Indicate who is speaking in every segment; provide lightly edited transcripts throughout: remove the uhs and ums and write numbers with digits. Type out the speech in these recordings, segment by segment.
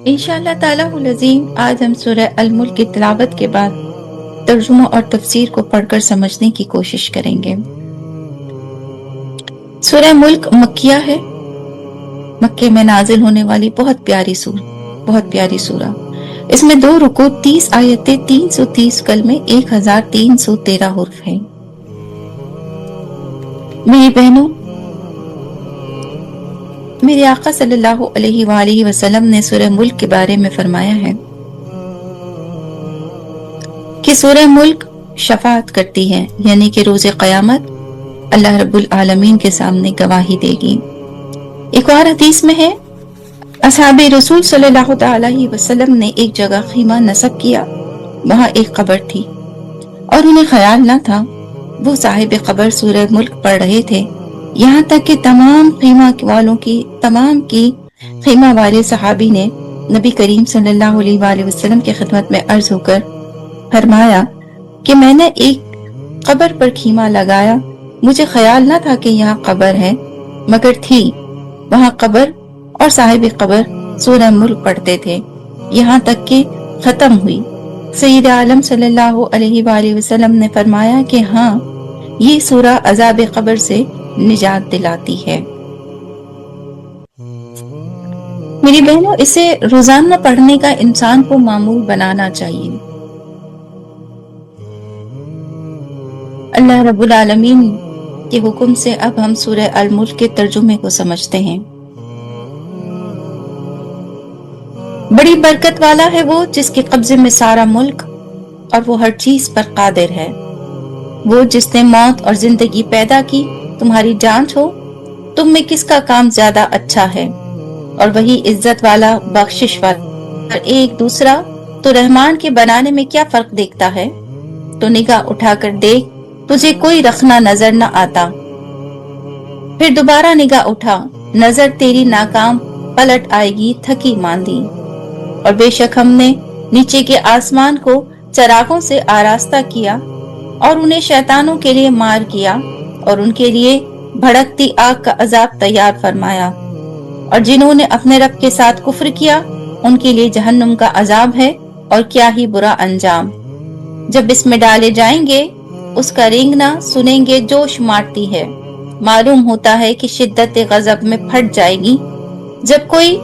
Speaker 1: انشاءاللہ تعالیٰ العظیم آج ہم سورہ الملک کی تلاوت کے بعد ترجمہ اور تفسیر کو پڑھ کر سمجھنے کی کوشش کریں گے۔ سورہ ملک مکیہ ہے، مکے میں نازل ہونے والی بہت پیاری سورہ۔ اس میں 2 رکوع، 30 آیتیں، 330 کلمے، 1313 حرف ہیں۔ میری بہنوں، میرے آقا صلی اللہ علیہ وآلہ وسلم نے سورہ ملک کے بارے میں فرمایا ہے کہ سورہ ملک شفاعت کرتی ہے، یعنی کہ روز قیامت اللہ رب العالمین کے سامنے گواہی دے گی۔ ایک اور حدیث میں ہے، اصحاب رسول صلی اللہ علیہ وسلم نے ایک جگہ خیمہ نصب کیا، وہاں ایک قبر تھی اور انہیں خیال نہ تھا۔ وہ صاحب قبر سورہ ملک پڑھ رہے تھے، یہاں تک کہ تمام خیمہ والے صحابی نے نبی کریم صلی اللہ علیہ وآلہ وسلم کی خدمت میں عرض ہو کر فرمایا کہ میں نے ایک قبر پر خیمہ لگایا، مجھے خیال نہ تھا کہ یہاں قبر ہے، مگر تھی وہاں قبر، اور صاحب قبر سورہ ملک پڑھتے تھے یہاں تک کہ ختم ہوئی۔ سید عالم صلی اللہ علیہ وآلہ وسلم نے فرمایا کہ ہاں، یہ سورہ عذاب قبر سے نجات دلاتی ہے۔ میری بہنوں، اسے روزانہ پڑھنے کا انسان کو معمول بنانا چاہیے۔ اللہ رب العالمین کے حکم سے اب ہم سورہ الملک کے ترجمے کو سمجھتے ہیں۔ بڑی برکت والا ہے وہ جس کے قبضے میں سارا ملک اور وہ ہر چیز پر قادر ہے۔ وہ جس نے موت اور زندگی پیدا کی، تمہاری جانچ ہو تم میں کس کا کام زیادہ اچھا ہے، اور وہی عزت والا، بخشش والا۔ اور ایک دوسرا تو رحمان کے بنانے میں کیا فرق دیکھتا ہے؟ تو نگاہ اٹھا کر دیکھ، تجھے کوئی رخنا نظر نہ آتا، پھر دوبارہ نگاہ اٹھا، نظر تیری ناکام پلٹ آئے گی تھکی ماندی۔ اور بے شک ہم نے نیچے کے آسمان کو چراغوں سے آراستہ کیا اور انہیں شیطانوں کے لیے مار کیا، اور ان کے لیے بھڑکتی آگ کا عذاب تیار فرمایا، اور جنہوں نے اپنے رب کے ساتھ کفر کیا ان کے لیے جہنم کا عذاب ہے، اور کیا ہی برا انجام۔ جب اس میں ڈالے جائیں گے اس کا رینگنا سنیں گے جوش مارتی ہے، معلوم ہوتا ہے کہ شدت غضب میں پھٹ جائے گی۔ جب کوئی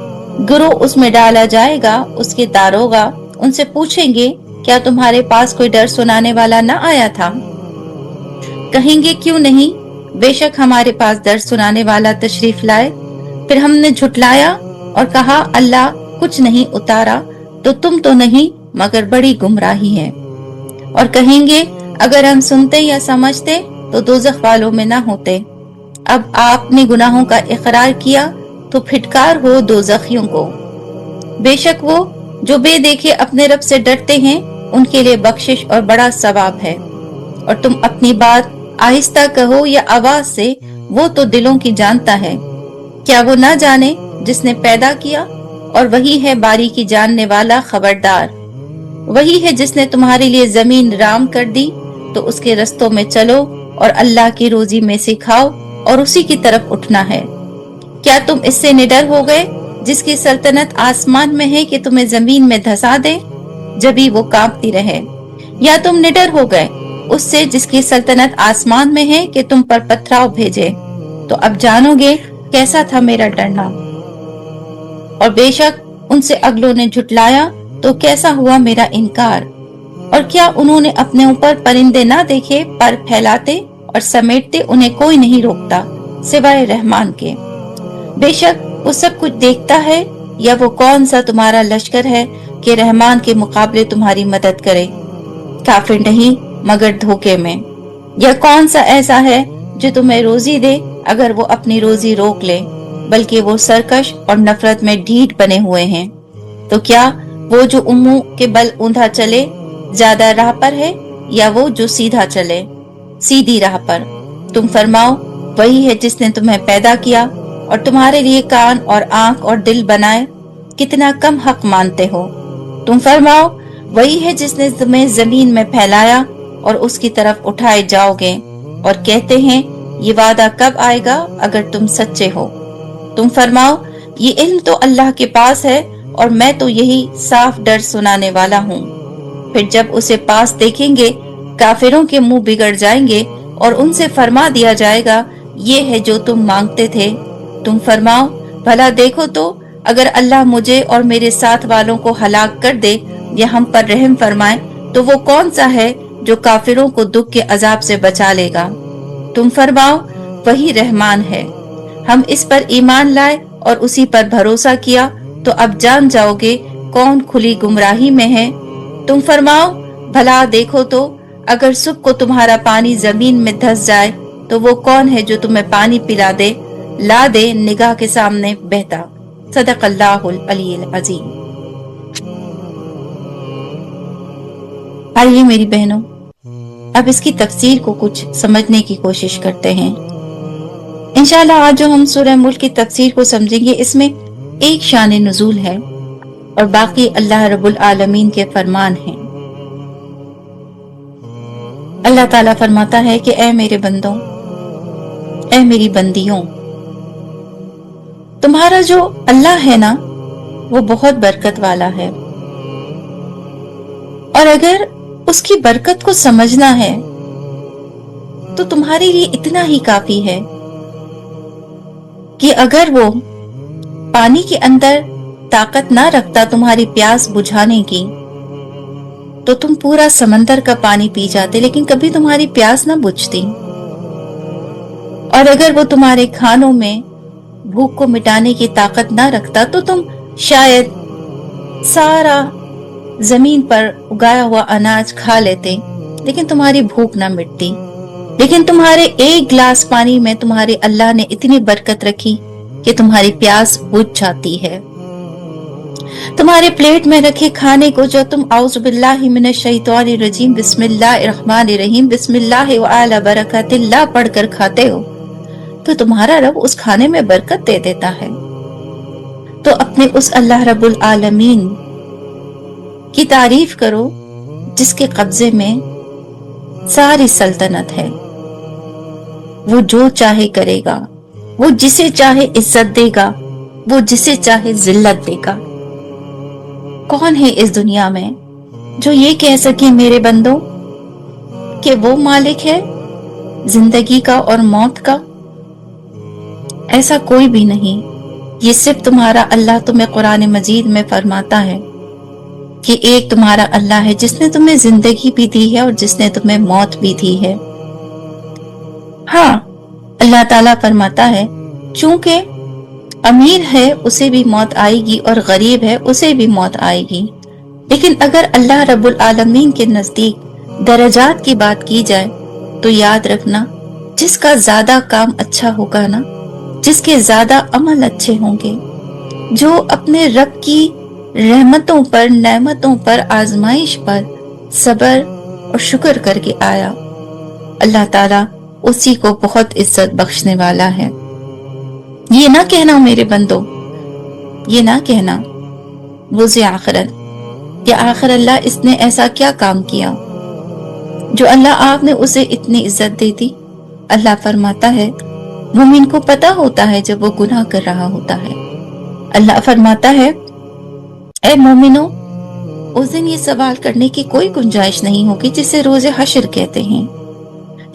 Speaker 1: گروہ اس میں ڈالا جائے گا، اس کے داروغہ ان سے پوچھیں گے، کیا تمہارے پاس کوئی ڈر سنانے والا نہ آیا تھا؟ کہیں گے کیوں نہیں، بے شک ہمارے پاس ڈر سنانے والا تشریف لائے۔ پھر ہم نے جھٹلایا اور کہا اللہ کچھ نہیں اتارا، تو تم تو نہیں مگر بڑی گمراہی ہے۔ اور کہیں گے اگر ہم سنتے یا سمجھتے تو دوزخ والوں میں نہ ہوتے۔ اب آپ نے گناہوں کا اقرار کیا تو پھٹکار ہو دوزخیوں کو۔ بے شک وہ جو بے دیکھے اپنے رب سے ڈرتے ہیں ان کے لیے بخشش اور بڑا ثواب ہے۔ اور تم اپنی بات آہستہ کہو یا آواز سے، وہ تو دلوں کی جانتا ہے۔ کیا وہ نہ جانے جس نے پیدا کیا؟ اور وہی ہے باریکی جاننے والا خبردار۔ وہی ہے جس نے تمہارے لیے زمین رام کر دی، تو اس کے رستوں میں چلو اور اللہ کی روزی میں سے کھاؤ اور اسی کی طرف اٹھنا ہے۔ کیا تم اس سے نڈر ہو گئے جس کی سلطنت آسمان میں ہے کہ تمہیں زمین میں دھسا دے جبھی وہ کانپتی رہے؟ یا تم نڈر ہو گئے اس سے جس کی سلطنت آسمان میں ہے کہ تم پر پتھراؤ بھیجے؟ تو اب جانو گے کیسا تھا میرا ڈرنا۔ اور بے شک ان سے اگلوں نے جھٹلایا تو کیسا ہوا میرا انکار۔ اور کیا انہوں نے اپنے اوپر پرندے نہ دیکھے، پر پھیلاتے اور سمیٹتے انہیں کوئی نہیں روکتا سوائے رحمان کے۔ بے شک وہ سب کچھ دیکھتا ہے۔ یا وہ کون سا تمہارا لشکر ہے کہ رحمان کے مقابلے تمہاری مدد کرے؟ کافر نہیں مگر دھوکے میں۔ یا کون سا ایسا ہے جو تمہیں روزی دے اگر وہ اپنی روزی روک لے؟ بلکہ وہ سرکش اور نفرت میں ڈھیٹ بنے ہوئے ہیں۔ تو کیا وہ جو امو کے بل اوندھا چلے زیادہ راہ پر ہے، یا وہ جو سیدھا چلے سیدھی راہ پر؟ تم فرماؤ وہی ہے جس نے تمہیں پیدا کیا اور تمہارے لیے کان اور آنکھ اور دل بنائے، کتنا کم حق مانتے ہو۔ تم فرماؤ وہی ہے جس نے تمہیں زمین میں پھیلایا اور اس کی طرف اٹھائے جاؤ گے، اور کہتے ہیں ये वादा कब आएगा अगर तुम सच्चे हो? तुम फरमाओ, ये इल्म तो अल्लाह के पास है और मैं तो यही साफ डर सुनाने वाला हूँ। फिर जब उसे पास देखेंगे, काफिरों के मुंह बिगड़ जाएंगे और उनसे फरमा दिया जाएगा, ये है जो तुम मांगते थे। तुम फरमाओ, भला देखो तो, अगर अल्लाह मुझे और मेरे साथ वालों को हलाक कर दे या हम पर रहम फरमाए, तो वो कौन सा है जो काफिरों को दुख के अजाब से बचा लेगा? तुम फरमाओ, वही रहमान है। हम इस पर ईमान लाए और उसी पर भरोसा किया, तो अब जान जाओगे कौन खुली गुमराही में है। तुम फरमाओ, भला देखो तो, अगर सुबह को तुम्हारा पानी जमीन में धंस जाए, तो वो कौन है जो तुम्हें पानी पिला दे, ला दे निगाह के सामने बहता। सदक़ल्लाहुल अलीयुल अज़ीम। आइए मेरी बहनों, अब इसकी तफसीर को कुछ समझने की कोशिश करते हैं। इंशाअल्लाह आज जो हम सूरह मुल्क की तफसीर को समझेंगे, इसमें एक शान नुज़ूल है और बाकी अल्लाह रब्बुल आलमीन के फरमान हैं। अल्लाह ताला फरमाता है कि ऐ मेरे बंदों, ऐ मेरी बंदियों, तुम्हारा जो अल्लाह है ना, वो बहुत बरकत वाला है, और अगर उसकी बरकत को समझना है तो तुम्हारे लिए इतना ही काफी है कि अगर वो पानी के अंदर ताकत ना रखता तुम्हारी प्यास बुझाने की, तो तुम पूरा समंदर का पानी पी जाते, लेकिन कभी तुम्हारी प्यास ना बुझती। और अगर वो तुम्हारे खानों में भूख को मिटाने की ताकत ना रखता, तो तुम शायद सारा जमीन पर उगाया हुआ अनाज खा लेते, लेकिन तुम्हारी भूख ना मिटती। लेकिन तुम्हारे एक गिलास पानी में तुम्हारे अल्लाह ने इतनी बरकत रखी कि तुम्हारी प्यास बुझ जाती है। तुम्हारे प्लेट में रखे खाने को जो तुम औज़ु बिल्लाहि मिनश शैतानिर रजीम बिस्मिल्लाहिर रहमानिर रहीम बिस्मिल्लाहि व अला बरकतिल्लाह पढ़कर खाते हो, तो तुम्हारा रब उस खाने में बरकत दे देता है। तो अपने उस अल्लाह रब्बुल आलमीन की तारीफ करो जिसके कब्जे में सारी सल्तनत है। वो जो चाहे करेगा, वो जिसे चाहे इज्जत देगा, वो जिसे चाहे जिल्लत देगा। कौन है इस दुनिया में जो ये कह सके मेरे बंदों कि वो मालिक है जिंदगी का और मौत का? ऐसा कोई भी नहीं। ये सिर्फ तुम्हारा अल्लाह तुम्हें कुरान मजीद में फरमाता है कि एक तुम्हारा अल्लाह है जिसने तुम्हें जिंदगी भी दी है और जिसने तुम्हें मौत भी दी है। हाँ, अल्लाह ताला फरमाता है, चूंकि अमीर है उसे भी मौत आएगी और गरीब है उसे भी मौत आएगी। लेकिन अगर अल्लाह रब्बुल आलमीन के नजदीक दरजात की बात की जाए, तो याद रखना, जिसका ज्यादा काम अच्छा होगा ना, जिसके ज्यादा अमल अच्छे होंगे, जो अपने रब की रहमतों पर, नेमतों पर, आजमाइश पर सब्र और शुक्र करके आया, अल्लाह ताला उसी को बहुत इज्जत बख्शने वाला है। ये ना कहना मेरे बंदो, ये ना कहना वुज़े आखिरत या आखिर अल्लाह इसने ऐसा क्या काम किया जो अल्लाह आपने उसे इतनी इज्जत दे दी। अल्लाह फरमाता है, मुमिन को पता होता है जब वो गुनाह कर रहा होता है। अल्लाह फरमाता है, ऐ मोमिनो, उस दिन ये सवाल करने की कोई गुंजाइश नहीं होगी जिसे रोजे हश्र कहते हैं।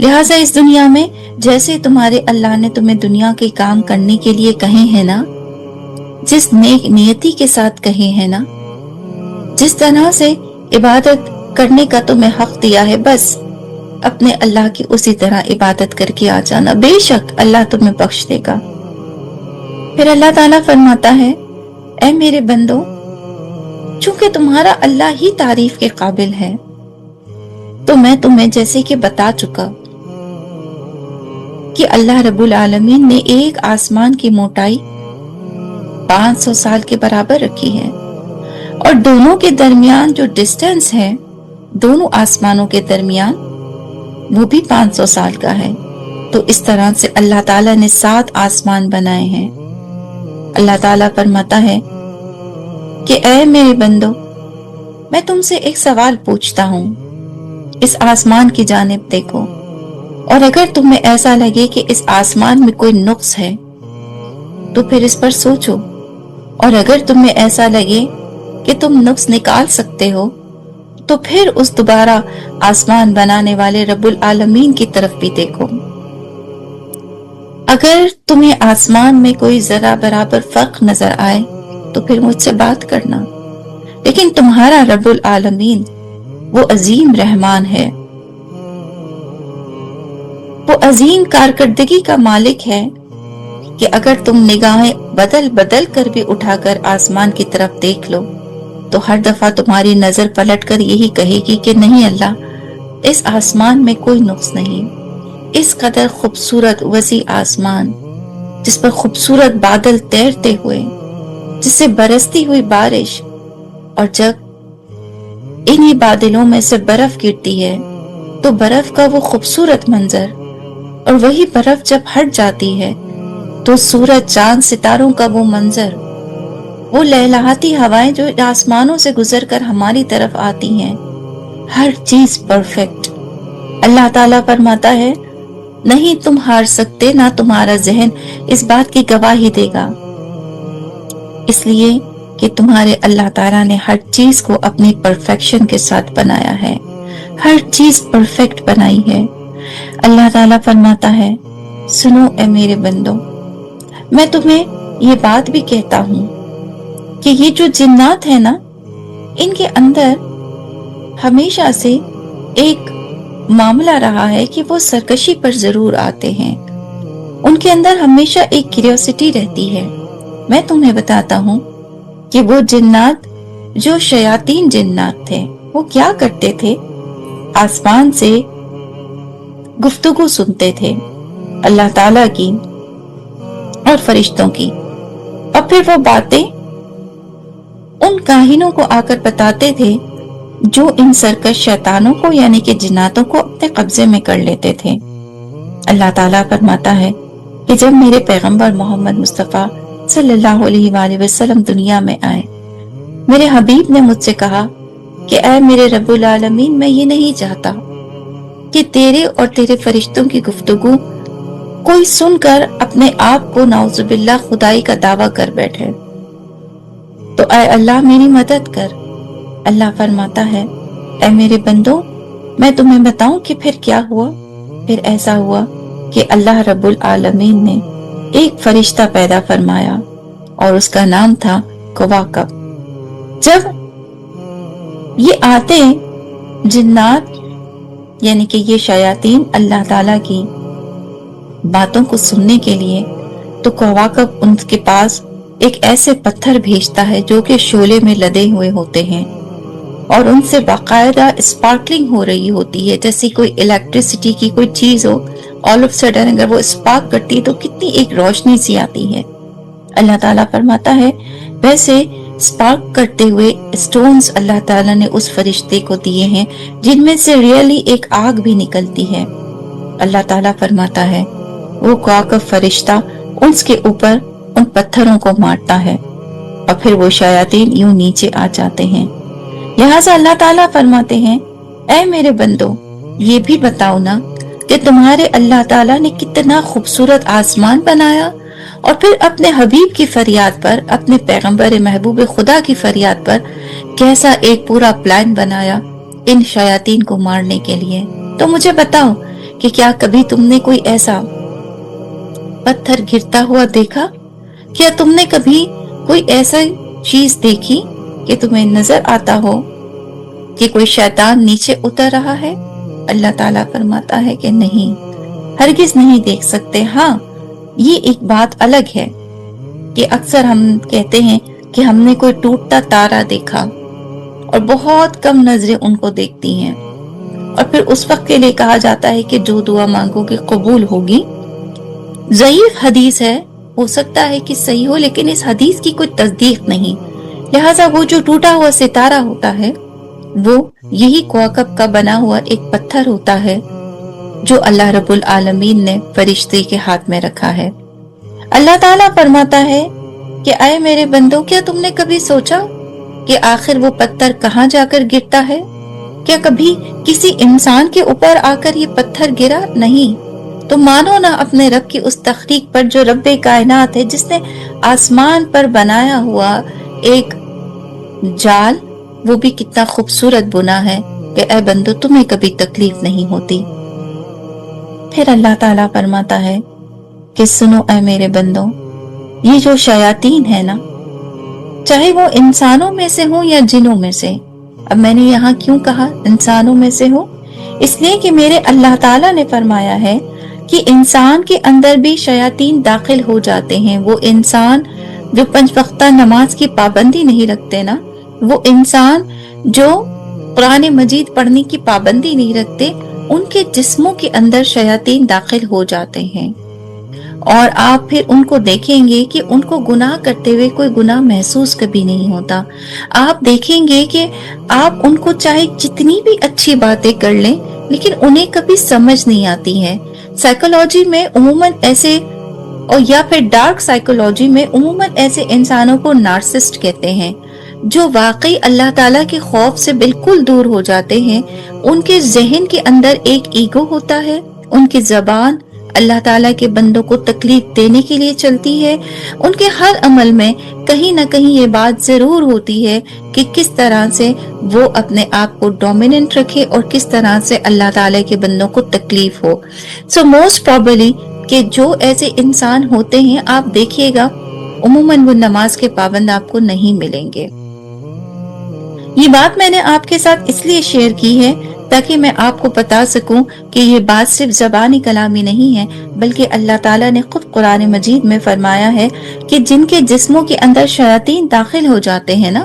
Speaker 1: लिहाजा इस दुनिया में जैसे तुम्हारे अल्लाह ने तुम्हें दुनिया के काम करने के लिए कहे हैं ना, जिस नेक नियति के साथ कहे हैं ना, जिस तरह से इबादत करने का तुम्हें हक दिया है, बस अपने अल्लाह की उसी तरह इबादत करके आ जाना, बेशक अल्लाह तुम्हें बख्श देगा। फिर अल्लाह ताला फरमाता है, ऐ मेरे बंदो, चूंकि तुम्हारा अल्लाह ही तारीफ के काबिल है, तो मैं तुम्हें जैसे कि बता चुका कि अल्लाह रब्बुल आलमीन ने एक आसमान की मोटाई 500 साल के बराबर रखी है, और दोनों के दरमियान जो डिस्टेंस है, दोनों आसमानों के दरमियान, वो भी 500 साल का है। तो इस तरह से अल्लाह ताला ने 7 आसमान बनाए हैं। अल्लाह ताला फरमाता है कि ऐ मेरे बंदो, मैं तुमसे एक सवाल पूछता हूँ, इस आसमान की जानिब देखो اور اگر تمہیں ایسا لگے کہ اس آسمان میں کوئی نقص ہے تو پھر اس پر سوچو، اور اگر تمہیں ایسا لگے کہ تم نقص نکال سکتے ہو تو پھر اس دوبارہ آسمان بنانے والے رب العالمین کی طرف بھی دیکھو۔ اگر تمہیں آسمان میں کوئی ذرا برابر فرق نظر آئے تو پھر مجھ سے بات کرنا، لیکن تمہارا رب العالمین وہ عظیم رحمان ہے، وہ عظیم کارکردگی کا مالک ہے کہ اگر تم نگاہیں بدل بدل کر بھی اٹھا کر آسمان کی طرف دیکھ لو تو ہر دفعہ تمہاری نظر پلٹ کر یہی کہے گی کہ نہیں اللہ، اس آسمان میں کوئی نقص نہیں۔ اس قدر خوبصورت وسیع آسمان جس پر خوبصورت بادل تیرتے ہوئے، جس سے برستی ہوئی بارش، اور جب انہی بادلوں میں سے برف گرتی ہے تو برف کا وہ خوبصورت منظر، اور وہی برف جب ہٹ جاتی ہے تو سورج، چاند، ستاروں کا وہ منظر، وہ لہلہاتی ہوائیں جو آسمانوں سے گزر کر ہماری طرف آتی ہیں، ہر چیز پرفیکٹ۔ اللہ تعالیٰ فرماتا ہے نہیں تم ہار سکتے، نہ تمہارا ذہن اس بات کی گواہی دے گا، اس لیے کہ تمہارے اللہ تعالیٰ نے ہر چیز کو اپنی پرفیکشن کے ساتھ بنایا ہے، ہر چیز پرفیکٹ بنائی ہے۔ اللہ تعالیٰ فرماتا ہے سنو اے میرے بندو، میں تمہیں یہ بات بھی کہتا ہوں کہ یہ جو جنات ہیں نا، ان کے اندر ہمیشہ سے ایک معاملہ رہا ہے کہ وہ سرکشی پر ضرور آتے ہیں، ان کے اندر ہمیشہ ایک کیوریوسٹی رہتی ہے۔ میں تمہیں بتاتا ہوں کہ وہ جنات جو شیاطین جنات تھے وہ کیا کرتے تھے، آسمان سے گفتگو سنتے تھے اللہ تعالیٰ کی اور فرشتوں کی، اور پھر وہ باتیں ان کاہنوں کو آ کر بتاتے تھے جو ان سرکش شیطانوں کو یعنی کہ جناتوں کو اپنے قبضے میں کر لیتے تھے۔ اللہ تعالیٰ فرماتا ہے کہ جب میرے پیغمبر محمد مصطفیٰ صلی اللہ علیہ وآلہ وسلم دنیا میں آئے، میرے حبیب نے مجھ سے کہا کہ اے میرے رب العالمین، میں یہ نہیں چاہتا کہ تیرے اور تیرے فرشتوں کی گفتگو کوئی سن کر اپنے آپ کو نعوذ باللہ خدائی کا دعویٰ کر بیٹھے، تو اے اللہ میری مدد کر۔ اللہ فرماتا ہے اے میرے بندو، میں تمہیں بتاؤں کہ پھر کیا ہوا؟ پھر ایسا ہوا کہ اللہ رب العالمین نے ایک فرشتہ پیدا فرمایا اور اس کا نام تھا کواکب۔ جب یہ آتے جنات یعنی کہ یہ شیاطین اللہ تعالیٰ کی باتوں کو سننے کے لیے، تو کواکب ان کے پاس ایک ایسے پتھر بھیجتا ہے جو کہ شعلے میں لدے ہوئے ہوتے ہیں، اور ان سے باقاعدہ اسپارکلنگ ہو رہی ہوتی ہے، جیسی کوئی الیکٹریسٹی کی کوئی چیز ہو، آل آف سڈن اگر وہ اسپارک کرتی ہے تو کتنی ایک روشنی سی آتی ہے۔ اللہ تعالیٰ فرماتا ہے ویسے اسپارک کرتے ہوئے اسٹونز اللہ تعالیٰ نے اس فرشتے کو دیے ہیں جن میں سے ریئلی ایک آگ بھی نکلتی ہے۔ اللہ تعالیٰ فرماتا ہے وہ کواکب فرشتہ اس کے اوپر ان پتھروں کو مارتا ہے اور پھر وہ شیاطین یوں نیچے آ جاتے ہیں۔ لہٰذا اللہ تعالیٰ فرماتے ہیں اے میرے بندو، یہ بھی بتاؤ نا کہ تمہارے اللہ تعالیٰ نے کتنا خوبصورت آسمان بنایا، اور پھر اپنے حبیب کی فریاد پر، اپنے پیغمبر محبوب خدا کی فریاد پر کیسا ایک پورا پلان بنایا ان شیاطین کو مارنے کے لیے۔ تو مجھے بتاؤ کہ کیا کبھی تم نے کوئی ایسا پتھر گرتا ہوا دیکھا؟ کیا تم نے کبھی کوئی ایسا چیز دیکھی کہ تمہیں نظر آتا ہو کہ کوئی شیطان نیچے اتر رہا ہے؟ اللہ تعالیٰ فرماتا ہے کہ نہیں، ہرگز نہیں دیکھ سکتے۔ ہاں، یہ ایک بات الگ ہے کہ اکثر ہم کہتے ہیں کہ ہم نے کوئی ٹوٹتا تارا دیکھا، اور بہت کم نظریں ان کو دیکھتی ہیں، اور پھر اس وقت کے لیے کہا جاتا ہے کہ جو دعا مانگو گے قبول ہوگی۔ ضعیف حدیث ہے، ہو سکتا ہے کہ صحیح ہو، لیکن اس حدیث کی کوئی تصدیق نہیں۔ لہٰذا وہ جو ٹوٹا ہوا ستارہ ہوتا ہے وہ یہی کوکب کا بنا ہوا ایک پتھر ہوتا ہے جو اللہ رب العالمین نے فرشتے کے ہاتھ میں رکھا ہے۔ اللہ تعالیٰ فرماتا ہے کہ اے میرے بندوں، کیا تم نے کبھی سوچا کہ آخر وہ پتھر کہاں جا کر گرتا ہے؟ क्या कभी किसी इंसान के ऊपर आकर ये पत्थर गिरा? नहीं। तो मानो ना अपने रब की उस तख्लीक पर जो रब्बे कायनात है, जिसने आसमान पर बनाया हुआ एक जाल, वो भी कितना खूबसूरत बुना है कि ऐ बंदो तुम्हें कभी तकलीफ नहीं होती। फिर अल्लाह ताला फरमाता है कि सुनो ऐ मेरे बंदो, ये जो शयातीन है ना, चाहे वो इंसानों में से हो या जिनों में से। अब मैंने यहाँ क्यों कहा इंसानों में से हो? इसलिए कि मेरे अल्लाह ताला ने फरमाया है कि इंसान के अंदर भी शयातीन दाखिल हो जाते हैं। वो इंसान जो 5 वक्ता नमाज की पाबंदी नहीं रखते ना, वो इंसान जो कुरान मजीद पढ़ने की पाबंदी नहीं रखते, उनके जिस्मों के अंदर शयातीन दाखिल हो जाते हैं। और आप फिर उनको देखेंगे कि उनको गुनाह करते हुए कोई गुनाह महसूस कभी नहीं होता। आप देखेंगे कि आप उनको चाहे जितनी भी अच्छी बातें कर लें, लेकिन उन्हें कभी समझ नहीं आती है। साइकोलॉजी में उमूमन ऐसे, और या फिर डार्क साइकोलॉजी में उमूमन ऐसे इंसानों को नार्सिस्ट कहते हैं, जो वाकई अल्लाह ताला के खौफ से बिल्कुल दूर हो जाते हैं। उनके जहन के अंदर एक ईगो होता है, उनकी जबान अल्लाह ताला के बंदों को तकलीफ देने के लिए चलती है। उनके हर अमल में कहीं ना कहीं ये बात जरूर होती है कि किस तरह से वो अपने आप को डोमिनेंट रखे और किस तरह से अल्लाह ताला के बंदों को तकलीफ हो। सो मोस्ट प्रोबेबली कि जो ऐसे इंसान होते हैं, आप देखिएगा उमूमन वो नमाज के पाबंद आपको नहीं मिलेंगे। ये बात मैंने आपके साथ इसलिए शेयर की है ताकि मैं आपको बता सकूं कि ये बात सिर्फ ज़बानी कलामी नहीं है, बल्कि अल्लाह ताला ने खुद कुरान मजीद में फरमाया है कि जिनके जिस्मों के अंदर शयातीन दाखिल हो जाते हैं ना,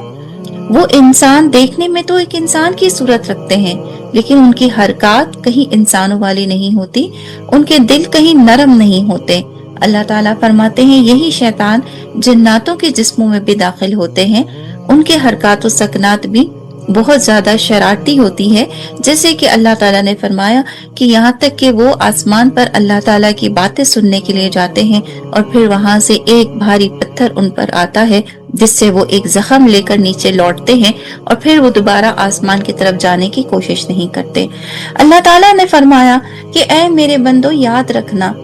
Speaker 1: वो इंसान देखने में तो एक इंसान की सूरत रखते हैं, लेकिन उनकी हरकत कहीं इंसानों वाली नहीं होती, उनके दिल कहीं नरम नहीं होते। अल्लाह ताला फरमाते हैं यही शैतान जिन्नातों के जिस्मों में भी दाखिल होते हैं। उनके हरकत और सकनात भी बहुत ज्यादा शरारती होती है। जैसे कि अल्लाह ताला ने फरमाया कि यहाँ तक कि वो आसमान पर अल्लाह ताला की बातें सुनने के लिए जाते हैं और फिर वहां से एक भारी पत्थर उन पर आता है, जिससे वो एक जख्म लेकर नीचे लौटते हैं और फिर वो दोबारा आसमान की तरफ जाने की कोशिश नहीं करते। अल्लाह ताला ने फरमाया कि ऐ मेरे बंदो, याद रखना,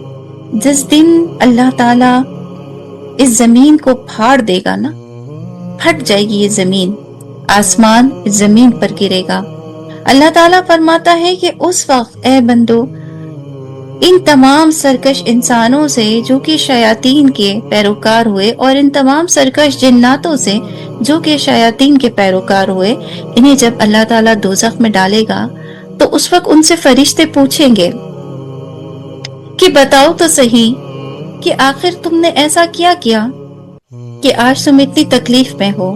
Speaker 1: जिस दिन अल्लाह ताला इस जमीन को फाड़ देगा ना, फट जाएगी ये जमीन, आसमान जमीन पर गिरेगा। अल्लाह ताला फरमाता है कि उस वक्त ए बंदो, इन तमाम सरकश इंसानों से जो कि शयातीन के पैरोकार हुए और इन तमाम सरकश जिन्नातों से जो कि शयातीन के पैरोकार हुए, इन्हें जब अल्लाह ताला दोज़ख में डालेगा तो उस वक्त उनसे फरिश्ते पूछेंगे कि बताओ तो सही कि आखिर तुमने ऐसा क्या किया कि आज तुम इतनी तकलीफ में हो।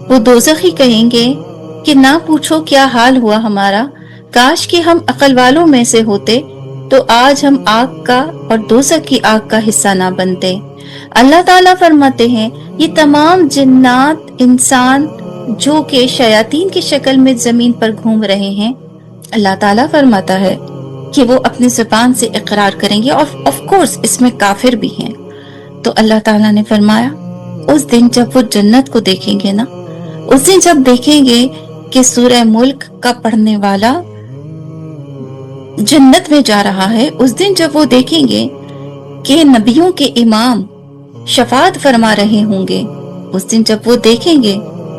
Speaker 1: वो दोज़खी कहेंगे कि ना पूछो क्या हाल हुआ हमारा, काश कि हम अकल वालों में से होते तो आज हम आग का और दोज़ख की आग का हिस्सा ना बनते। अल्लाह ताला फरमाते हैं ये तमाम जिन्नात इंसान जो कि शयातीन की शक्ल में जमीन पर घूम रहे हैं, अल्लाह ताला फरमाता है कि वो अपनी जुबान से इकरार करेंगे और ऑफ कोर्स इसमें काफिर भी हैं। तो अल्लाह ताला ने फरमाया उस दिन जब वो जन्नत को देखेंगे ना, उस दिन जब देखेंगे कि सूरह मुल्क का पढ़ने वाला जन्नत में जा रहा है, उस दिन जब वो देखेंगे कि नबियों के इमाम शफात फरमा रहे होंगे, उस दिन जब वो देखेंगे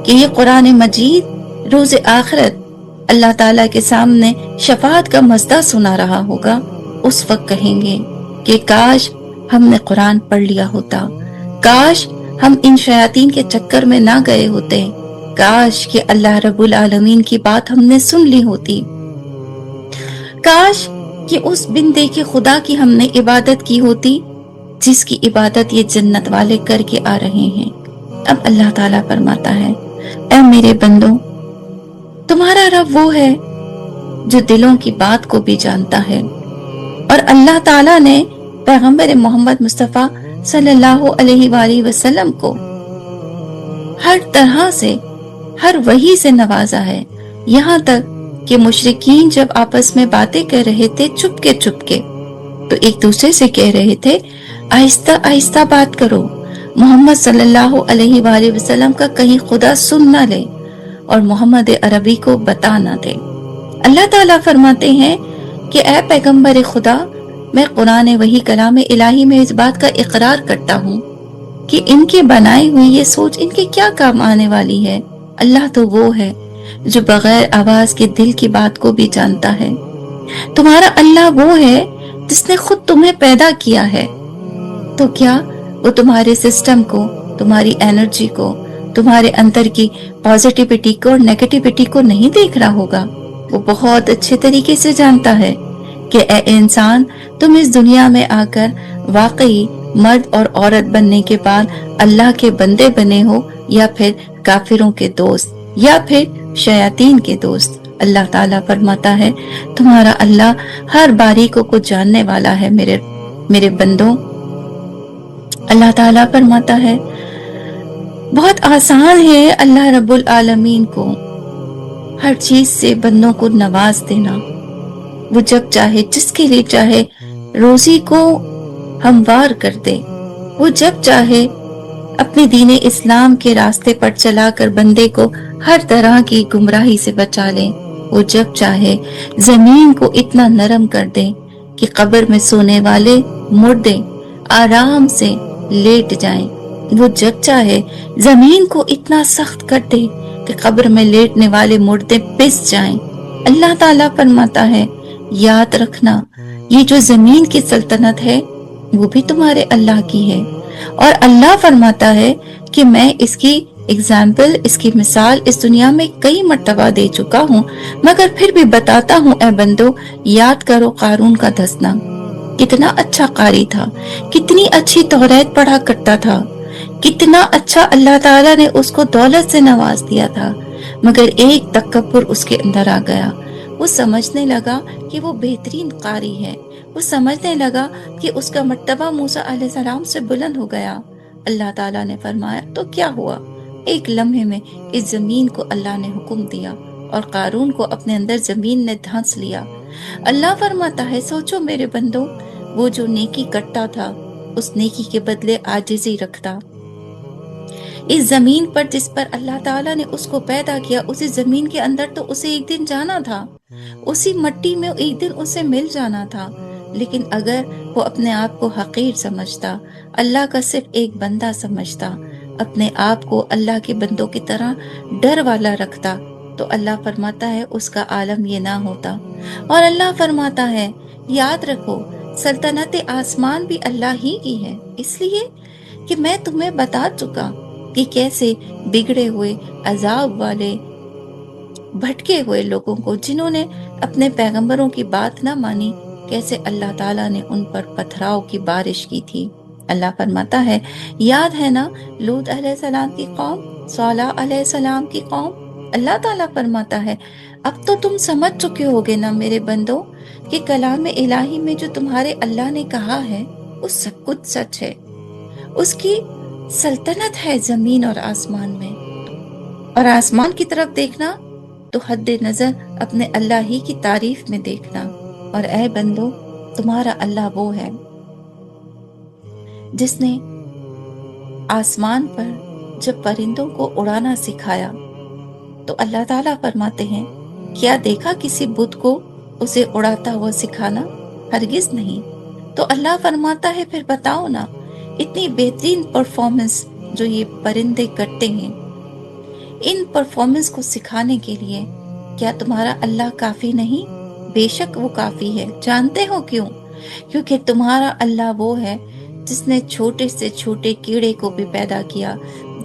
Speaker 1: कि ये कुरान मजीद रोज़े आखिरत अल्लाह ताला के सामने शफात का मज़दा सुना रहा होगा, उस वक्त कहेंगे कि काश हमने कुरान पढ़ लिया होता, काश हम इन शयातीन के चक्कर में ना गए होते, काश कि अल्लाह रब्बुल आलमीन की बात हमने सुन ली होती, काश कि उस बिंदे के खुदा की हमने इबादत की होती जिसकी इबादत ये जन्नत वाले करके आ रहे हैं। अब अल्लाह ताला फरमाता है ऐ मेरे बंदो, तुम्हारा रब वो है जो दिलों की बात को भी जानता है। और अल्लाह ताला ने पैगंबर मोहम्मद मुस्तफ़ा सल्लल्लाहु अलैहि वसल्लम को हर तरह से हर वही से नवाजा है, यहाँ तक कि मुशरिकीन जब आपस में बातें कर रहे थे चुपके चुपके, तो एक दूसरे से कह रहे थे आहिस्ता आहिस्ता बात करो, मोहम्मद सल्लल्लाहु अलैहि वसल्लम का कहीं खुदा सुन ना ले और मोहम्मद अरबी को बता ना दे। اللہ تعالیٰ فرماتے ہیں کہ اے پیغمبر خدا، میں قرآن وحی کلام الہی میں اس بات کا اقرار کرتا ہوں کہ ان کے بنائی ہوئی یہ سوچ ان کے کیا کام آنے والی ہے۔ اللہ تو وہ ہے جو بغیر آواز کے دل کی بات کو بھی جانتا ہے۔ تمہارا اللہ وہ ہے جس نے خود تمہیں پیدا کیا ہے، تو کیا وہ تمہارے سسٹم کو، تمہاری انرجی کو، تمہارے اندر کی پازیٹیوٹی کو اور نیگیٹیوٹی کو نہیں دیکھ رہا ہوگا؟ وہ بہت اچھے طریقے سے جانتا ہے کہ اے انسان، تم اس دنیا میں آ کر واقعی مرد اور عورت بننے کے بعد اللہ کے بندے بنے ہو، یا پھر کافروں کے دوست، یا پھر شیاطین کے دوست۔ اللہ تعالیٰ فرماتا ہے تمہارا اللہ ہر باریکوں کو جاننے والا ہے میرے بندوں۔ اللہ تعالیٰ فرماتا ہے بہت آسان ہے اللہ رب العالمین کو ہر چیز سے بندوں کو نواز دینا۔ وہ جب چاہے، جس کے لیے چاہے، روزی کو ہموار کر دے۔ وہ جب چاہے اپنے دین اسلام کے راستے پر چلا کر بندے کو ہر طرح کی گمراہی سے بچا لے۔ وہ جب چاہے زمین کو اتنا نرم کر دے کہ قبر میں سونے والے مردے آرام سے لیٹ جائیں۔ وہ جب چاہے زمین کو اتنا سخت کر دے کہ قبر میں لیٹنے والے مردے پس جائیں۔ اللہ تعالیٰ فرماتا ہے یاد رکھنا، یہ جو زمین کی سلطنت ہے وہ بھی تمہارے اللہ کی ہے، اور اللہ فرماتا ہے کہ میں اس کی اگزامپل، اس کی مثال اس دنیا میں کئی مرتبہ دے چکا ہوں، مگر پھر بھی بتاتا ہوں اے بندو، یاد کرو قارون کا دھسنا۔ کتنا اچھا قاری تھا، کتنی اچھی توریت پڑھا کرتا تھا، کتنا اچھا اللہ تعالیٰ نے اس کو دولت سے نواز دیا تھا، مگر ایک تکبر اس کے اندر آ گیا۔ وہ سمجھنے لگا کہ وہ بہترین قاری ہے، وہ سمجھنے لگا کہ اس کا مرتبہ موسیٰ علیہ السلام سے بلند ہو گیا۔ اللہ تعالیٰ نے فرمایا تو کیا ہوا؟ ایک لمحے میں اس زمین کو اللہ نے حکم دیا اور قارون کو اپنے اندر زمین نے دھانس لیا۔ اللہ فرماتا ہے سوچو میرے بندو، وہ جو نیکی کرتا تھا اس نیکی کے بدلے عاجزی رکھتا۔ اس زمین پر جس پر اللہ تعالیٰ نے اس کو پیدا کیا، اسی زمین کے اندر تو اسے ایک دن جانا تھا، اسی مٹی میں ایک دن اسے مل جانا تھا، لیکن اگر وہ اپنے آپ کو حقیر سمجھتا، اللہ کا صرف ایک بندہ سمجھتا، اپنے آپ کو اللہ کے بندوں کی طرح ڈر والا رکھتا، تو اللہ فرماتا ہے اس کا عالم یہ نہ ہوتا۔ اور اللہ فرماتا ہے یاد رکھو سلطنت آسمان بھی اللہ ہی کی ہے، اس لیے کہ میں تمہیں بتا چکا کہ کیسے بگڑے ہوئے، عذاب والے، بھٹکے ہوئے لوگوں کو، جنہوں نے اپنے پیغمبروں کی بات نہ مانی، کیسے اللہ تعالیٰ نے ان پر پتھراؤ کی بارش کی تھی۔ اللہ فرماتا ہے یاد ہے نا لوط علیہ السلام کی قوم، صالح علیہ السلام کی قوم؟ اللہ تعالیٰ فرماتا ہے اب تو تم سمجھ چکے ہوگے نا میرے بندو کہ کلام الہی میں جو تمہارے اللہ نے کہا ہے وہ سب کچھ سچ ہے۔ اس کی سلطنت ہے زمین اور آسمان میں، اور آسمان کی طرف دیکھنا تو حد نظر اپنے اللہ ہی کی تعریف میں دیکھنا۔ اور اے بندو، تمہارا اللہ وہ ہے جس نے آسمان پر جب پرندوں کو اڑانا سکھایا تو اللہ تعالیٰ فرماتے ہیں کیا دیکھا کسی بت کو اسے اڑاتا ہوا سکھانا؟ ہرگز نہیں۔ تو اللہ فرماتا ہے پھر بتاؤ نا، اتنی بہترین پرفارمنس جو یہ پرندے کرتے ہیں، ان پرفارمنس کو سکھانے کے لیے کیا تمہارا اللہ کافی نہیں؟ بے شک وہ کافی ہے۔ جانتے ہو کیوں؟ کیونکہ تمہارا اللہ وہ ہے جس نے چھوٹے سے چھوٹے کیڑے کو بھی پیدا کیا،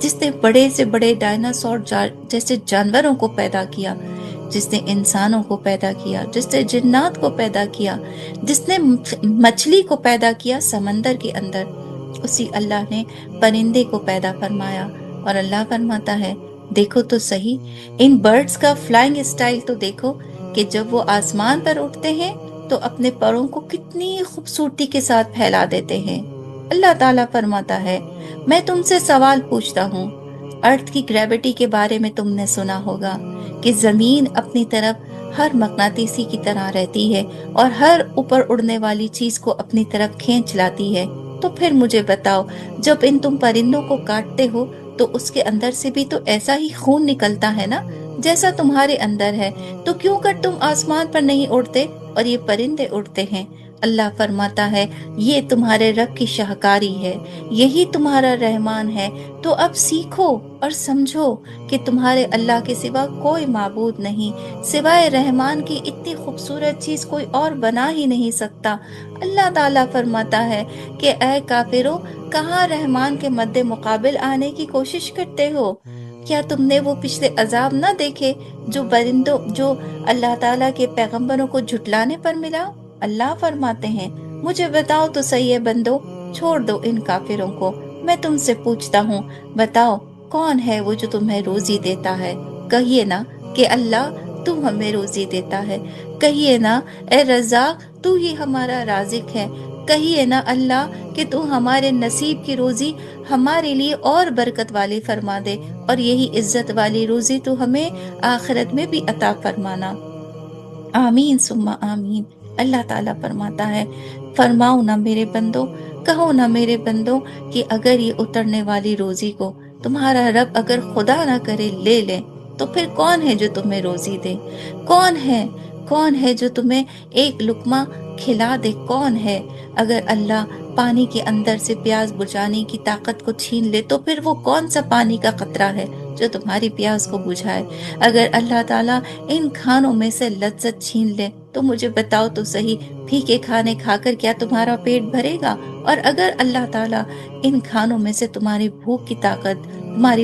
Speaker 1: جس نے بڑے سے بڑے ڈائناسور جیسے جانوروں کو پیدا کیا، جس نے انسانوں کو پیدا کیا، جس نے جنات کو پیدا کیا، جس نے مچھلی کو پیدا کیا سمندر کے اندر، اسی اللہ نے پرندے کو پیدا فرمایا۔ اور اللہ فرماتا ہے دیکھو تو صحیح ان برڈز کا فلائنگ اسٹائل تو دیکھو کہ جب وہ آسمان پر اٹھتے ہیں تو اپنے پروں کو کتنی خوبصورتی کے ساتھ پھیلا دیتے ہیں۔ اللہ تعالیٰ فرماتا ہے میں تم سے سوال پوچھتا ہوں، ارتھ کی گریوٹی کے بارے میں تم نے سنا ہوگا کہ زمین اپنی طرف ہر مغناطیسی کی طرح رہتی ہے اور ہر اوپر اڑنے والی چیز کو اپنی طرف کھینچ لاتی ہے۔ تو پھر مجھے بتاؤ جب تم پرندوں کو کاٹتے ہو تو اس کے اندر سے بھی تو ایسا ہی خون نکلتا ہے نا जैसा तुम्हारे अंदर है, तो क्यों कर तुम आसमान पर नहीं उड़ते और ये परिंदे उड़ते हैं। अल्लाह फरमाता है, ये तुम्हारे रब की शाहकारी है, यही तुम्हारा रहमान है। तो अब सीखो और समझो कि तुम्हारे अल्लाह के सिवा कोई माबूद नहीं, सिवाय रहमान की इतनी खूबसूरत चीज कोई और बना ही नहीं सकता। अल्लाह ताला फरमाता है कि ऐ काफिरों, कहाँ रहमान के मद्दे मुकाबिल आने की कोशिश करते हो। क्या तुमने वो पिछले अजाब ना देखे जो अल्लाह ताला के पैगंबरों को झुटलाने पर मिला। अल्लाह फरमाते हैं, मुझे बताओ तो सही है बंदो, छोड़ दो इन काफिरों को। मैं तुमसे पूछता हूँ, बताओ कौन है वो जो तुम्हें रोजी देता है। कहिए ना कि अल्लाह, तू हमें रोजी देता है। कहिए ना, ए रज़ाक, तू ही हमारा राजिक है। कहिए ना अल्लाह कि तू हमारे नसीब की रोजी हमारे लिए और बरकत वाली फरमा दे, और यही इज्जत वाली रोजी तू हमें आखिरत में भी अता फरमाना। आमीन सुम्मा आमीन। अल्लाह ताला फरमाता है, फरमाओ ना मेरे बंदो, कहो ना मेरे बंदो कि अगर ये उतरने वाली रोजी को तुम्हारा रब अगर खुदा ना करे ले ले, तो फिर कौन है जो तुम्हें रोजी दे। कौन है जो तुम्हें एक लुकमा खिला दे। कौन है। अगर अल्लाह पानी के अंदर से प्यास बुझाने की ताकत को छीन ले, तो फिर वो कौन सा पानी का कतरा है जो तुम्हारी प्यास को बुझाए। अगर अल्लाह ताला इन खानों में से लज्जत छीन ले, तो मुझे बताओ तो सही, फीके खाने खाकर क्या तुम्हारा पेट भरेगा। और अगर अल्लाह ताला इन खानों में से तुम्हारी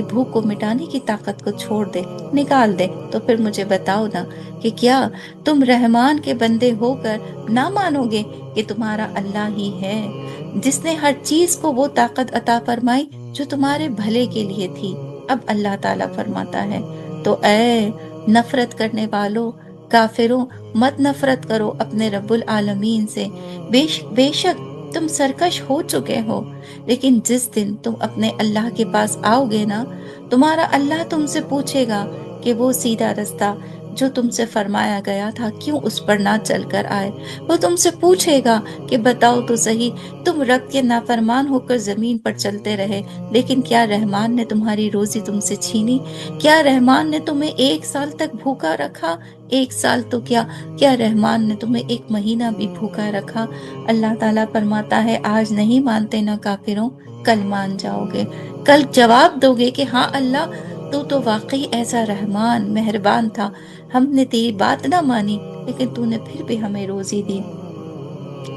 Speaker 1: भूख को मिटाने की ताकत को छोड़ दे, निकाल दे, तो फिर मुझे बताओ ना कि क्या तुम रहमान के बंदे होकर ना मानोगे कि तुम्हारा अल्लाह ही है जिसने हर चीज को वो ताकत अता फरमाई जो तुम्हारे भले के लिए थी। अब अल्लाह ताला फरमाता है, तो ऐ नफरत करने वालों, काफिरों, मत नफरत करो अपने रब्बुल आलमीन से। बेशक तुम सरकश हो चुके हो, लेकिन जिस दिन तुम अपने अल्लाह के पास आओगे ना, तुम्हारा अल्लाह तुमसे पूछेगा कि वो सीधा रास्ता जो तुमसे फरमाया गया था क्यों उस पर ना चल कर आए। वो तुमसे पूछेगा कि बताओ तो सही, तुम रब के नाफरमान होकर जमीन पर चलते रहे, लेकिन क्या रहमान ने तुम्हारी रोजी तुमसे छीनी। क्या रहमान ने तुम्हें 1 साल तक भूखा रखा। 1 साल तो क्या रहमान ने तुम्हें 1 महीना भी भूखा रखा। अल्लाह ताला फरमाता है, आज नहीं मानते ना काफिरों, कल मान जाओगे। कल जवाब दोगे कि हाँ अल्लाह, तू तो वाकई ऐसा रहमान मेहरबान था, हमने तेरी बात ना मानी, लेकिन तूने फिर भी हमें रोजी दी।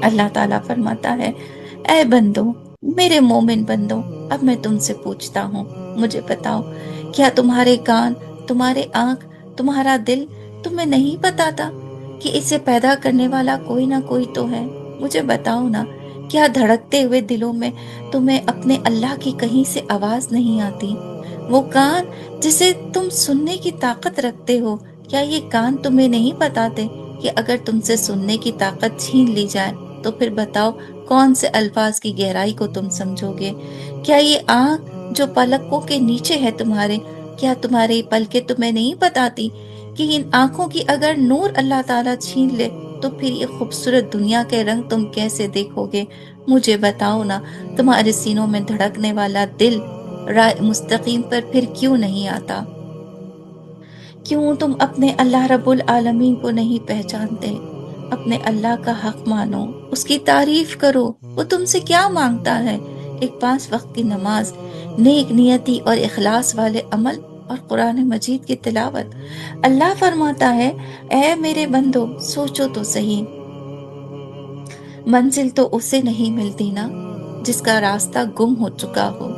Speaker 1: अल्लाह ताला फरमाता है, ऐ बंदो, मेरे मोमिन बंदो, अब मैं तुमसे पूछता हूँ, मुझे बताओ, क्या तुम्हारे कान, तुम्हारे आंख, तुम्हारा दिल तुम्हें नहीं बताता कि इसे पैदा करने वाला कोई ना कोई तो है। मुझे बताओ ना, क्या धड़कते हुए दिलों में तुम्हें अपने अल्लाह की कहीं से आवाज नहीं आती। वो कान जिसे तुम सुनने की ताकत रखते हो, क्या ये कान तुम्हें नहीं बताते कि अगर तुमसे सुनने की ताकत छीन ली जाए, तो फिर बताओ कौन से अल्फाज की गहराई को तुम समझोगे। क्या ये आंख जो पलकों के नीचे है तुम्हारे, क्या तुम्हारी पलकें तुम्हें नहीं बताती कि इन आंखों की अगर नूर अल्लाह ताला छीन ले, तो फिर ये खूबसूरत दुनिया के रंग तुम कैसे देखोगे। मुझे बताओ ना, तुम्हारे सीनों में धड़कने वाला दिल राह मुस्तकीम पर फिर क्यों नहीं आता। क्यों तुम अपने अल्लाह रब्बुल आलमीन को नहीं पहचानते। अपने अल्लाह का हक मानो, उसकी तारीफ करो। वो तुमसे क्या मांगता है, एक 5 वक्त की नमाज, नेक नियति और इखलास वाले अमल और कुरान मजीद की तिलावत। अल्लाह फरमाता है, ऐ मेरे बंदो, सोचो तो सही, मंजिल तो उसे नहीं मिलती ना जिसका रास्ता गुम हो चुका हो।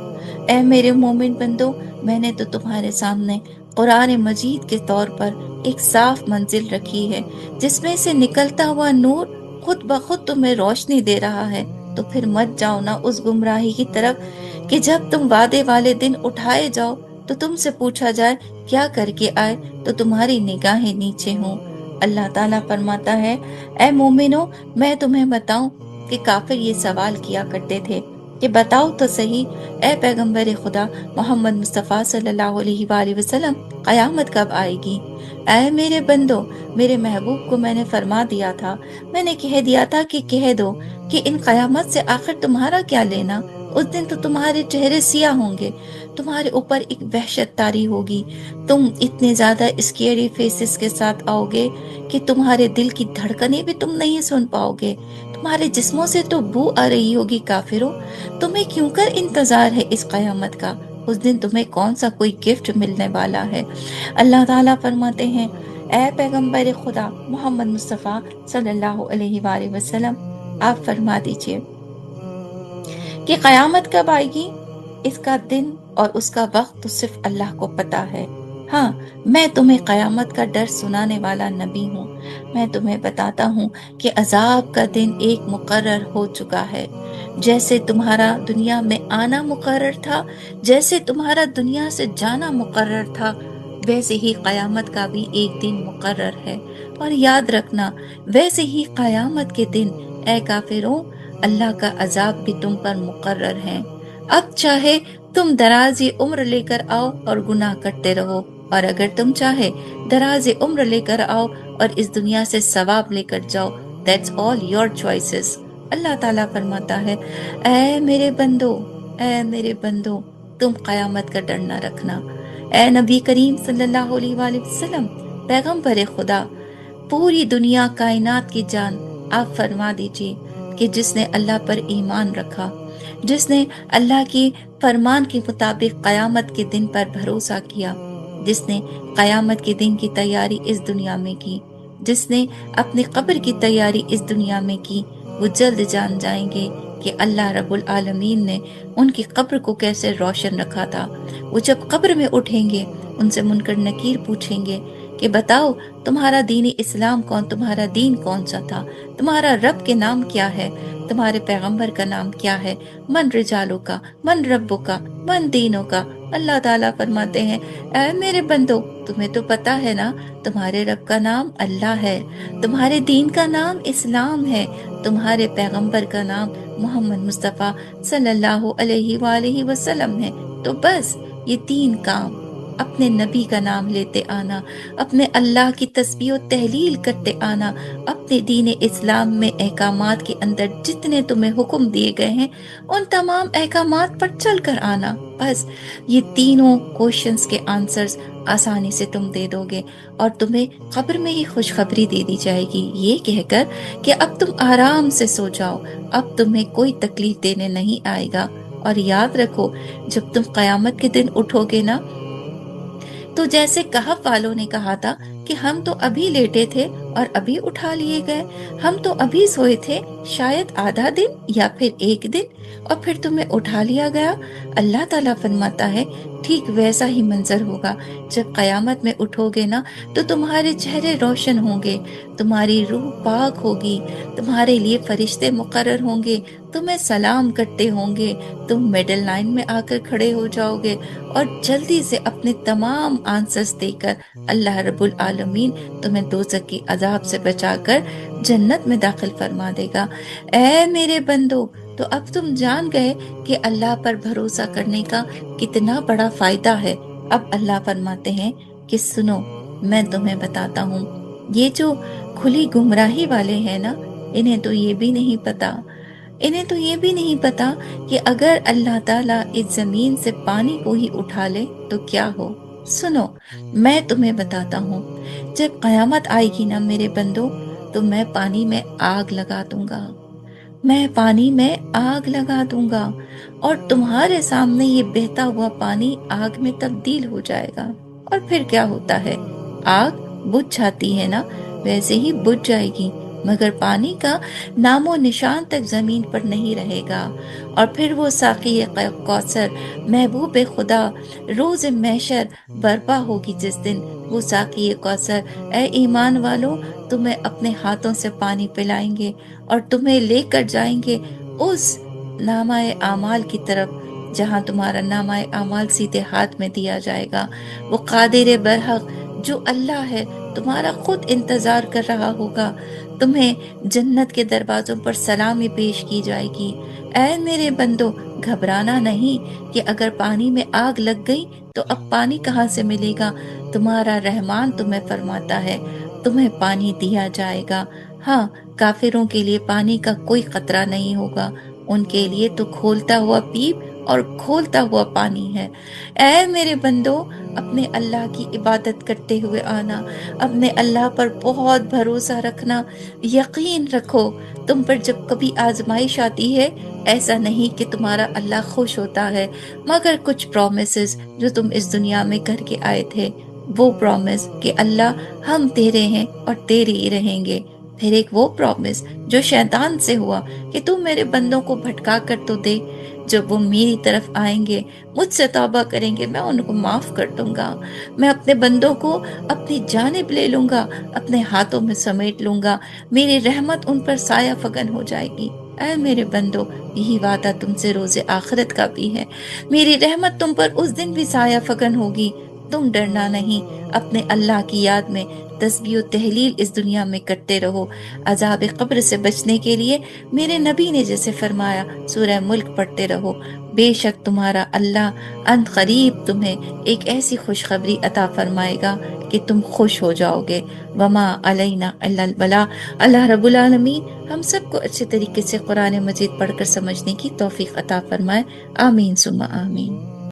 Speaker 1: ऐ मेरे मोमिन बंदो, मैंने तो तुम्हारे सामने कुरान मजीद के तौर पर एक साफ मंजिल रखी है, जिसमें से निकलता हुआ नूर खुद ब खुद तुम्हें रोशनी दे रहा है। तो फिर मत जाओ ना उस गुमराही की तरफ कि जब तुम वादे वाले दिन उठाए जाओ, तो तुमसे पूछा जाए क्या करके आए, तो तुम्हारी निगाहें नीचे हों। अल्लाह ताला फरमाता है, ऐ मोमिनो, मैं तुम्हें बताऊं कि काफिर ये सवाल किया करते थे कि बताओ तो सही, ऐ पैगंबर खुदा मोहम्मद मुस्तफ़ा सल्लल्लाहु अलैहि वसल्लम, क़यामत कब आएगी। ऐ मेरे बंदो, मेरे महबूब को मैंने फरमा दिया था, मैंने कह दिया था कि कह दो कि इन क़यामत से आखिर तुम्हारा क्या लेना। उस दिन तो तुम्हारे चेहरे सियाह होंगे, तुम्हारे ऊपर एक वहशत तारी होगी, तुम इतने ज्यादा स्केरी फेसेस के साथ आओगे कि तुम्हारे दिल की धड़कनें भी तुम नहीं सुन पाओगे, तुम्हारे जिस्मों से तो बू आ रही होगी। काफिरों, तुम्हें क्यों कर इंतजार है इस कयामत का? उस दिन तुम्हें कौन सा कोई गिफ्ट मिलने वाला है? अल्लाह ताला फरमाते हैं, ऐ पैगंबर खुदा मोहम्मद मुस्तफ़ा सल्लल्लाहु अलैहि वसल्लम, आप फरमा दीजिए कि कयामत कब आएगी। इसका दिन और उसका वक्त तो सिर्फ अल्लाह को पता है। हाँ, मैं तुम्हें कयामत का डर सुनाने वाला नबी हूँ। मैं तुम्हें बताता हूँ कि अजाब का दिन एक मुकर्रर हो चुका है। जैसे तुम्हारा दुनिया में आना मुकर्रर था, जैसे तुम्हारा दुनिया से जाना मुकर्रर था, वैसे ही कयामत का भी एक दिन मुकर्रर है। और याद रखना, वैसे ही कयामत के दिन ऐ काफिरों, अल्लाह का अजाब भी तुम पर मुकर्रर है। अब चाहे तुम दराजी उम्र लेकर आओ और गुनाह करते रहो, और अगर तुम चाहे दराजी उम्र लेकर आओ और इस दुनिया से सवाब लेकर जाओ, दैट्स ऑल योर चॉइसेस। अल्लाह ताला फरमाता है, ऐ मेरे बंदो, ऐ मेरे बंदो, तुम कयामत का डर न रखना। ऐ नबी करीम सल्लल्लाहु अलैहि वसल्लम, पैगंबर खुदा, पूरी दुनिया कायनात की जान, आप फरमा दीजिए कि जिसने अल्लाह पर ईमान रखा, जिसने अल्लाह की फरमान के मुताबिक कयामत के दिन पर भरोसा किया, जिसने कयामत के दिन की तैयारी इस दुनिया में की, जिसने अपनी कब्र की तैयारी इस दुनिया में की, वो जल्द जान जाएंगे कि अल्लाह रब्बुल आलमीन ने उनकी कब्र को कैसे रोशन रखा था। वो जब कब्र में उठेंगे, उनसे मुनकर नकीर पूछेंगे कि बताओ तुम्हारा दीन इस्लाम कौन, तुम्हारा दीन कौन सा था, तुम्हारा रब के नाम क्या है, तुम्हारे पैगंबर का नाम क्या है, मन रिजालों का, मन रब्बों का, मन दीनों का। अल्लाह ताला फरमाते हैं, ऐ मेरे बंदो, तुम्हें तो पता है ना, तुम्हारे रब का नाम अल्लाह है, तुम्हारे दीन का नाम इस्लाम है, तुम्हारे पैगंबर का नाम मोहम्मद मुस्तफ़ा सल्लल्लाहु अलैहि वसल्लम है। तो बस ये तीन काम, अपने नबी का नाम लेते आना, अपने अल्लाह की तस्बीह और तहलील करते आना, अपने दीन इस्लाम में अहकामात के अंदर जितने तुम्हें हुक्म दिए गए हैं उन तमाम अहकामात पर चल कर आना। बस ये तीनों क्वेश्चंस के आंसर्स आसानी से तुम दे दोगे और तुम्हें कब्र में ही खुशखबरी दे दी जाएगी, ये कहकर कि अब तुम आराम से सो जाओ, अब तुम्हें कोई तकलीफ देने नहीं आएगा। और याद रखो, जब तुम कयामत के दिन उठोगे ना, तो जैसे कहफ वालों ने कहा था कि हम तो अभी लेटे थे और अभी उठा लिए गए, हम तो अभी सोए थे शायद आधा दिन या फिर एक दिन और फिर तुम्हें उठा लिया गया। अल्लाह ताला फरमाता है, ठीक वैसा ही मंजर होगा जब कयामत में उठोगे ना, तो तुम्हारे चेहरे रोशन होंगे, तुम्हारी रूह पाक होगी, तुम्हारे लिए फरिश्ते मुकर्रर होंगे, तुम्हें सलाम करते होंगे, तुम मिडिल लाइन में आकर खड़े हो जाओगे और जल्दी से अपने तमाम आंसर्स देकर अल्लाह रब्बुल आलमीन तुम्हें दोज़ख की अजाब से बचाकर जन्नत में दाखिल फरमा देगा। ऐ मेरे बंदो, तो अब तुम जान गए कि अल्लाह पर भरोसा करने का कितना बड़ा फायदा है। अब अल्लाह फरमाते हैं कि सुनो, मैं तुम्हें बताता हूँ, ये जो खुली गुमराही वाले हैं ना, इन्हें तो ये भी नहीं पता, इन्हें तो ये भी नहीं पता कि अगर अल्लाह ताला इस जमीन से पानी को ही उठा ले तो क्या हो। सुनो, मैं तुम्हें बताता हूँ, जब कयामत आएगी ना मेरे बंदो, तो मैं पानी में आग लगा दूंगा, मैं पानी में आग लगा दूंगा और तुम्हारे सामने ये बहता हुआ पानी आग में तब्दील हो जाएगा। और फिर क्या होता है, आग बुझ जाती है ना, वैसे ही बुझ जाएगी, मगर पानी का नामो निशान तक जमीन पर नहीं रहेगा। और फिर वो साक़ी कौसर, महबूब खुदा, रोज महशर बर्पा होगी जिस दिन, वो साक़ी कौसर, ऐ ईमान वालों, तुम्हें अपने हाथों से पानी पिलाएंगे और तुम्हें लेकर जाएंगे उस नामाए आमाल की तरफ जहां तुम्हारा नामाए आमाल सीधे हाथ में दिया जाएगा। वो कादिर बरहक जो अल्लाह है, तुम्हारा खुद इंतजार कर रहा होगा, तुम्हें जन्नत के दरवाजों पर सलामी पेश की जाएगी। ऐ मेरे बंदो, घबराना नहीं कि अगर पानी में आग लग गई तो अब पानी कहाँ से मिलेगा। तुम्हारा रहमान तुम्हें फरमाता है, तुम्हें पानी दिया जाएगा। हाँ, काफिरों के लिए पानी का कोई खतरा नहीं होगा, ان کے لیے تو کھولتا ہوا پیپ اور کھولتا ہوا پانی ہے۔ اے میرے بندو، اپنے اللہ کی عبادت کرتے ہوئے آنا، اپنے اللہ پر بہت بھروسہ رکھنا، یقین رکھو تم پر جب کبھی آزمائش آتی ہے، ایسا نہیں کہ تمہارا اللہ خوش ہوتا ہے، مگر کچھ پرومسز جو تم اس دنیا میں کر کے آئے تھے، وہ پرومس کہ اللہ ہم تیرے ہیں اور تیرے ہی رہیں گے۔ پھر ایک وہ پرومس جو شیطان سے ہوا کہ تم میرے بندوں کو بھٹکا کر تو دے، جب وہ میری طرف آئیں گے، مجھ سے توبہ کریں گے، میں ان کو معاف کر دوں گا، میں اپنے بندوں کو اپنی جانب لے لوں گا، اپنے ہاتھوں میں سمیٹ لوں گا، میری رحمت ان پر سایہ فگن ہو جائے گی۔ اے میرے بندو، یہی وعدہ تم سے روز آخرت کا بھی ہے، میری رحمت تم پر اس دن بھی سایہ فگن ہوگی۔ تم ڈرنا نہیں، اپنے اللہ کی یاد میں تسبیح و تحلیل اس دنیا میں کرتے رہو۔ عذاب قبر سے بچنے کے لیے میرے نبی نے جیسے فرمایا، سورہ ملک پڑھتے رہو۔ بے شک تمہارا اللہ ان قریب تمہیں ایک ایسی خوشخبری عطا فرمائے گا کہ تم خوش ہو جاؤ گے۔ وما علینا الا البلاغ۔ اللہ رب العالمین ہم سب کو اچھے طریقے سے قرآن مجید پڑھ کر سمجھنے کی توفیق عطا فرمائے۔ آمین ثم آمین۔